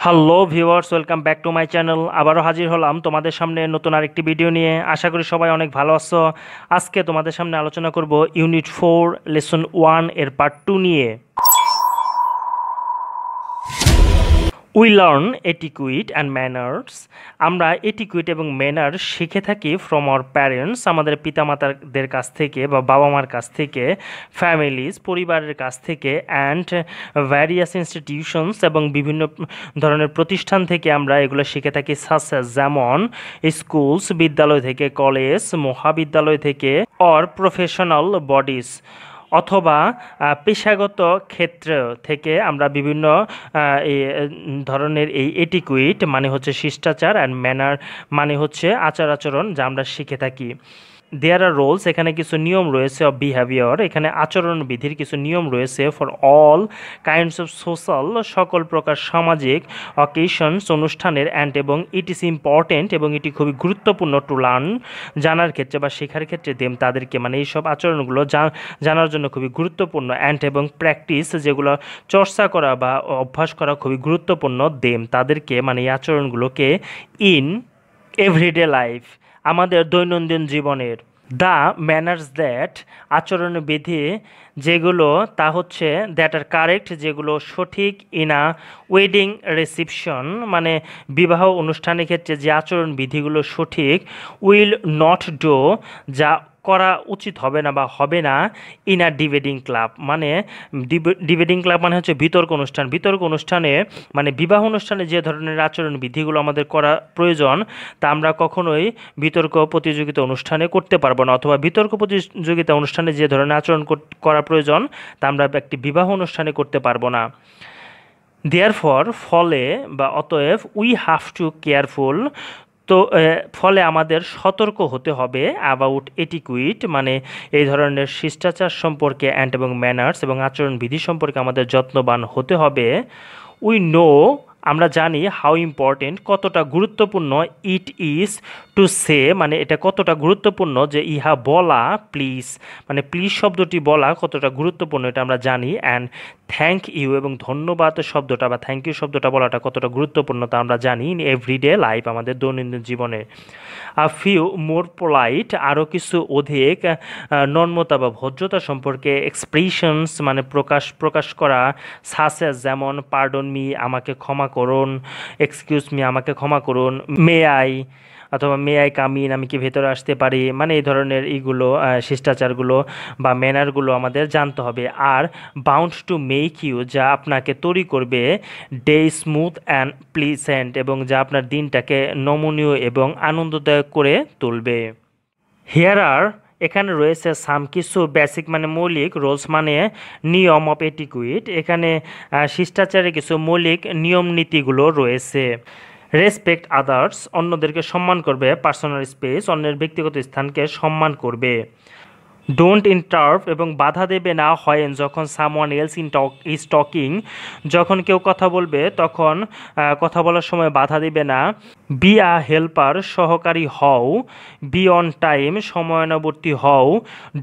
Hello viewers, welcome back to my channel. আবারও হাজির হলাম তোমাদের সামনে নতুন আরেকটি ভিডিও নিয়ে। আশা করি সবাই অনেক ভালো আছো। আজকে তোমাদের সামনে আলোচনা করব ইউনিট 4 লেসন 1 এর পার্ট 2 নিয়ে। We learn etiquette and manners. আমরা এটিকুইট এবং ম্যানার শিখে থাকি ফ্রম আওয়ার প্যারেন্টস, আমাদের পিতামাতাদের কাছ থেকে বা বাবা মার কাছ থেকে, ফ্যামিলিজ পরিবারের কাছ থেকে, অ্যান্ড ভ্যারিয়াস ইনস্টিটিউশনস এবং বিভিন্ন ধরনের প্রতিষ্ঠান থেকে আমরা এগুলো শিখে থাকি। সাসেস যেমন স্কুলস বিদ্যালয় থেকে, কলেজ মহাবিদ্যালয় থেকে, অর প্রফেশনাল বডিজ অথবা পেশাগত ক্ষেত্র থেকে আমরা বিভিন্ন ধরনের এই এটিকুইট মানে হচ্ছে শিষ্টাচার অ্যান্ড ম্যানার মানে হচ্ছে আচার আচরণ যা আমরা শিখে থাকি। দেয়ার আর রোলস, এখানে কিছু নিয়ম রয়েছে অফ বিহেভিয়ার, এখানে আচরণবিধির কিছু নিয়ম রয়েছে for all kinds of social, সকল প্রকার সামাজিক অকেশনস অনুষ্ঠানের, অ্যান্ড এবং ইট ইজ ইম্পর্টেন্ট এবং এটি খুবই গুরুত্বপূর্ণ টু লার্ন জানার ক্ষেত্রে বা শেখার ক্ষেত্রে দেম তাদেরকে, মানে এইসব আচরণগুলো জানার জন্য খুবই গুরুত্বপূর্ণ, অ্যান্ড এবং প্র্যাকটিস যেগুলো চর্চা করা বা অভ্যাস করা খুবই গুরুত্বপূর্ণ দেম তাদেরকে, মানে এই আচরণগুলোকে ইন এভরিডে লাইফ আমাদের দৈনন্দিন জীবনের। দ্য ম্যানার্স দ্যাট আচরণবিধি যেগুলো তা হচ্ছে দ্যাট আর কারেক্ট যেগুলো সঠিক ইন আ ওয়েডিং রিসিপশন মানে বিবাহ অনুষ্ঠানের ক্ষেত্রে যে আচরণবিধিগুলো সঠিক, উইল নট ডু যা করা উচিত হবে না বা হবে না, ইন আ ডিবেটিং ক্লাব মানে ডিবেটিং ক্লাব মানে হচ্ছে বিতর্ক অনুষ্ঠান। বিতর্ক অনুষ্ঠানে মানে বিবাহ অনুষ্ঠানে যে ধরনের আচরণ বিধিগুলো আমাদের করা প্রয়োজন তা আমরা কখনোই বিতর্ক প্রতিযোগিতা অনুষ্ঠানে করতে পারবো না, অথবা বিতর্ক প্রতিযোগিতা অনুষ্ঠানে যে ধরনের আচরণ করা প্রয়োজন তা আমরা একটি বিবাহ অনুষ্ঠানে করতে পারবো না। দেয়ারফর ফলে বা অতএব উই হ্যাভ টু কেয়ারফুল তো ফলে আমাদের সতর্ক হতে হবে অ্যাবাউট এটিকুইট মানে এই ধরনের শিষ্টাচার সম্পর্কে, অ্যান্ড এবং ম্যানার্স এবং আচরণবিধি সম্পর্কে আমাদের যত্নবান হতে হবে। উই নো আমরা জানি হাউ ইম্পর্টেন্ট কতটা গুরুত্বপূর্ণ, ইট ইজ টু সে মানে এটা কতটা গুরুত্বপূর্ণ যে ইহা বলা, প্লিজ মানে প্লিজ শব্দটি বলা কতটা গুরুত্বপূর্ণ এটা আমরা জানি, অ্যান্ড থ্যাংক ইউ এবং ধন্যবাদ শব্দটা বা থ্যাংক ইউ শব্দটা বলাটা কতটা গুরুত্বপূর্ণ তা আমরা জানি ইন এভরিডে লাইফ আমাদের দৈনন্দিন জীবনে। আ ফিউ মোর পোলাইট আরও কিছু অধিক নম্রতা বা ভদ্রতা সম্পর্কে, এক্সপ্রেশনস মানে প্রকাশ করা, সাসেস যেমন পার্ডন মি আমাকে ক্ষমা করুন, এক্সকিউজ মি আমাকে ক্ষমা করুন, মে আই অথবা মে আই কাম ইন আমি কি ভেতরে আসতে পারি, মানে এই ধরনের এইগুলো শিষ্টাচারগুলো বা ম্যানারগুলো আমাদের জানতে হবে। আর বাউন্ড টু মেক ইউ যা আপনাকে তৈরি করবে, ডে স্মুথ অ্যান্ড প্লিজেন্ট এবং যা আপনার দিনটাকে নমনীয় এবং আনন্দদায়ক করে তুলবে। হিয়ার আর এখানে রয়েছে সাম কিছু বেসিক মানে মৌলিক, রোলস মানে নিয়ম অফ এটিকুইট এখানে শিষ্টাচারের কিছু মৌলিক নিয়ম নীতিগুলো রয়েছে। রেসপেক্ট আদার্স অন্যদেরকে সম্মান করবে, পার্সোনাল স্পেস অন্যের ব্যক্তিগত স্থানকে সম্মান করবে। ডোন্ট ইন্টারাপ্ট এবং বাধা দেবে না হয় যখন সামওয়ান এলস ইজ টকিং যখন কেউ কথা বলবে তখন কথা বলার সময় বাধা দেবে না। বি আ হেল্পার সহকারী হও, বি অন টাইম সময়ানুবর্তী হও,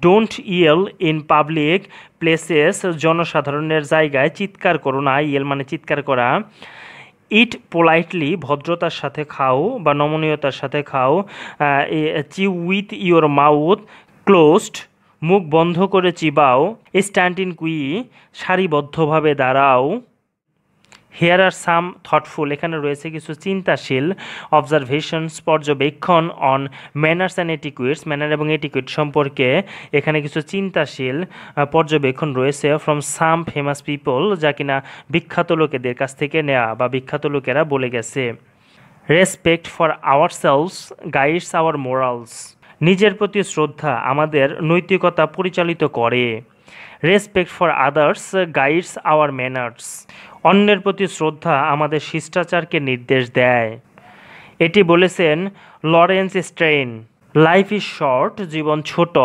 don't Yale in public places জনসাধারণের জায়গায় চিৎকার করো না, ইয়েল মানে চিৎকার করা। ইট পোলাইটলি ভদ্রতার সাথে খাও বা নমনীয়তার সাথে খাও। চিউ উইথ ইউর মাউথ ক্লোজড মুখ বন্ধ করে চিবাও। স্ট্যান্ড ইন কুই সারিবদ্ধভাবে দাঁড়াও। হেয়ার আর সাম থটফুল এখানে রয়েছে কিছু চিন্তাশীল অবজারভেশনস পর্যবেক্ষণ অন ম্যানার্স অ্যান্ড এটিকুইটস ম্যানার এবং এটিকুইট সম্পর্কে এখানে কিছু চিন্তাশীল পর্যবেক্ষণ রয়েছে ফ্রম সাম ফেমাস পিপল যা কিনা বিখ্যাত লোকেদের কাছ থেকে নেওয়া বা বিখ্যাত লোকেরা বলে গেছে। Respect for ourselves guides our morals নিজের প্রতি শ্রদ্ধা আমাদের নৈতিকতা পরিচালিত করে। Respect for others guides our manners অন্যের প্রতি শ্রদ্ধা আমাদের শিষ্টাচারকে নির্দেশ দেয়। এটি বলেছেন Laurence Sterne. Life is short জীবন ছোট,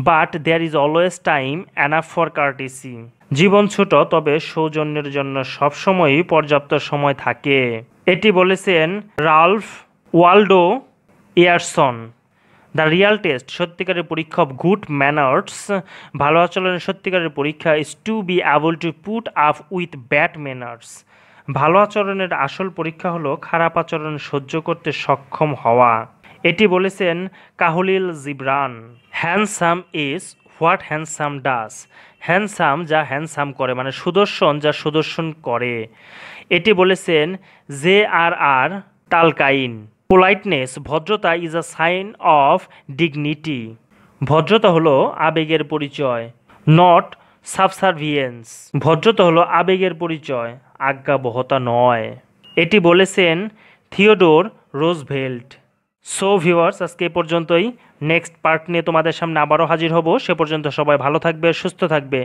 but there is always time enough for courtesy জীবন ছোট তবে সৌজন্যের জন্য সবসময়ই পর্যাপ্ত সময় থাকে। এটি বলেছেন Ralph Waldo Emerson. The real test সত্যিকারের পরীক্ষা অফ গুড ম্যানার্স ভালো আচরণের সত্যিকারের পরীক্ষা is to be able to put up with bad manners ভালো আচরণের আসল পরীক্ষা হলো খারাপ আচরণ সহ্য করতে সক্ষম হওয়া। এটি বলেছেন Kahlil Gibran. Handsome is what handsome does. Handsome যা হ্যান্ডসাম করে, মানে সুদর্শন যা সুদর্শন করে। এটি বলেছেন J R R Tolkien. Politeness, ভদ্রতা is a sign of dignity. ভদ্রতা হলো আবেগের পরিচয়, নট সাবসার্ভিয়েন্স। ভদ্রতা হলো আবেগের পরিচয়, আজ্ঞাবহতা নয়। এটি বলেছেন থিওডোর রোজভেল্ট। সো ভিউয়ার্স, আজকে এ পর্যন্তই। নেক্সট পার্ট নিয়ে তোমাদের সামনে আবারও হাজির হব। সে পর্যন্ত সবাই ভালো থাকবে, সুস্থ থাকবে।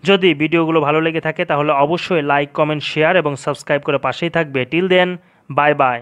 যদি ভিডিওগুলো ভালো লেগে থাকে তাহলে অবশ্যই লাইক, কমেন্ট, শেয়ার এবং সাবস্ক্রাইব করে পাশেই থাকবে। Till then, bye by.